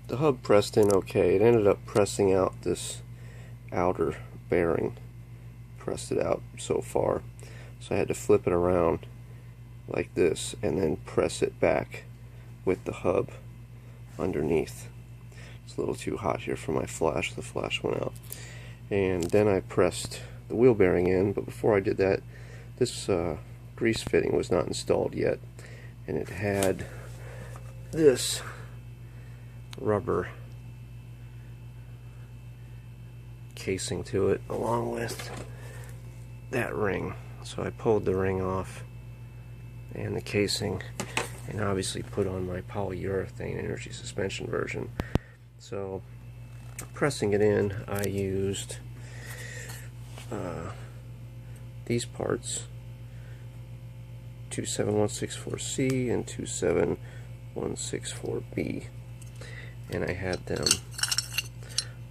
the hub pressed in okay. It ended up pressing out this outer bearing, pressed it out so far, so I had to flip it around like this and then press it back with the hub underneath. It's a little too hot here for my flash. The flash went out. And then I pressed the wheel bearing in, but before I did that, this grease fitting was not installed yet, and it had this rubber casing to it along with that ring. So I pulled the ring off and the casing, and obviously put on my polyurethane energy suspension version. So pressing it in, I used these parts, 27164C and 27164B, and I had them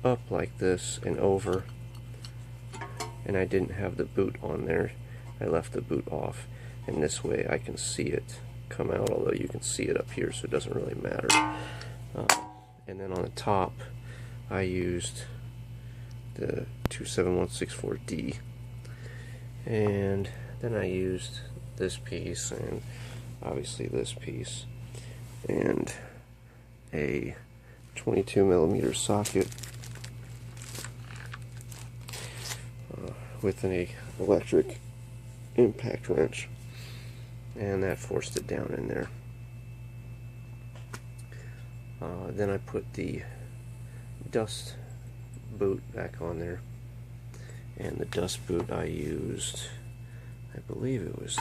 up like this and over, and I didn't have the boot on there. I left the boot off, and this way I can see it come out, although you can see it up here, so it doesn't really matter. And then on the top I used the 27164D, and then I used this piece and obviously this piece and a 22mm socket with an electric impact wrench, and that forced it down in there. Then I put the dust boot back on there, and the dust boot I used, I believe it was,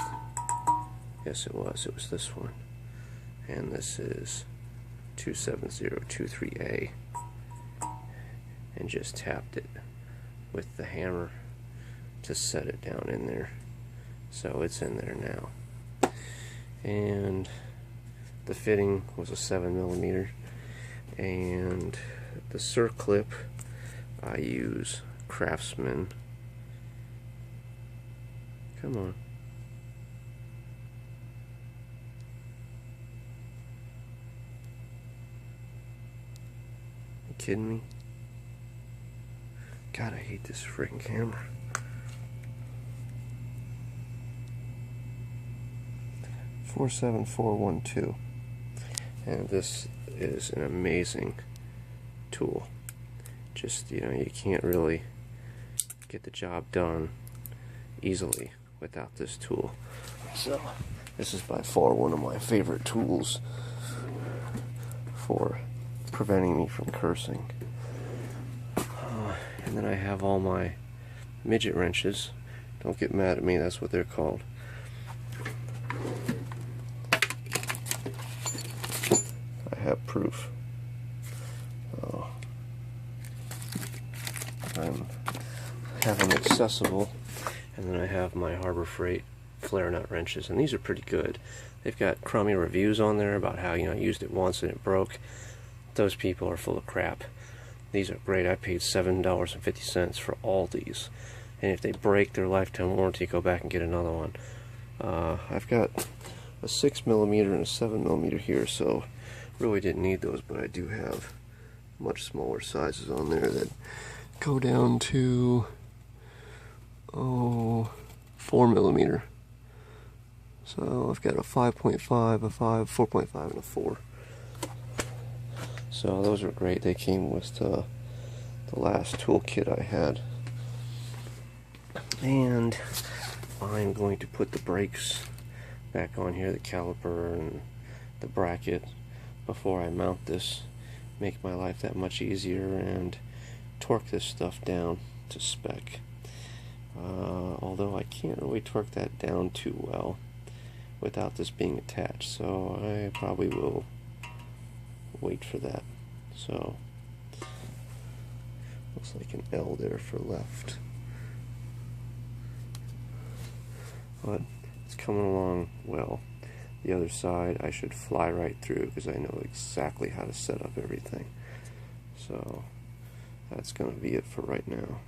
yes it was this one, and this is 27023A, and just tapped it with the hammer to set it down in there. So it's in there now. And the fitting was a 7mm, and the circlip I use Craftsman. Come on. You kidding me? God, I hate this freaking camera. .47412, and this is an amazing tool. Just, you know, you can't really get the job done easily without this tool. So this is by far one of my favorite tools for preventing me from cursing. And then I have all my midget wrenches. Don't get mad at me, that's what they're called. I have proof. I have them accessible, and then I have my Harbor Freight flare nut wrenches, and these are pretty good. They've got crummy reviews on there about how, you know, I used it once and it broke. Those people are full of crap. These are great. I paid $7.50 for all these, and if they break their lifetime warranty, go back and get another one. I've got a 6mm and a 7mm here, so really didn't need those, but I do have much smaller sizes on there that go down to 4mm. So I've got a 5.5, a 5, 4.5, and a 4. So those are great. They came with the last toolkit I had. And I'm going to put the brakes back on here, the caliper and the bracket, before I mount this. Make my life that much easier and torque this stuff down to spec. Although I can't really torque that down too well without this being attached, so I probably will wait for that. So looks like an L there for left, but it's coming along well. The other side I should fly right through because I know exactly how to set up everything. So that's going to be it for right now.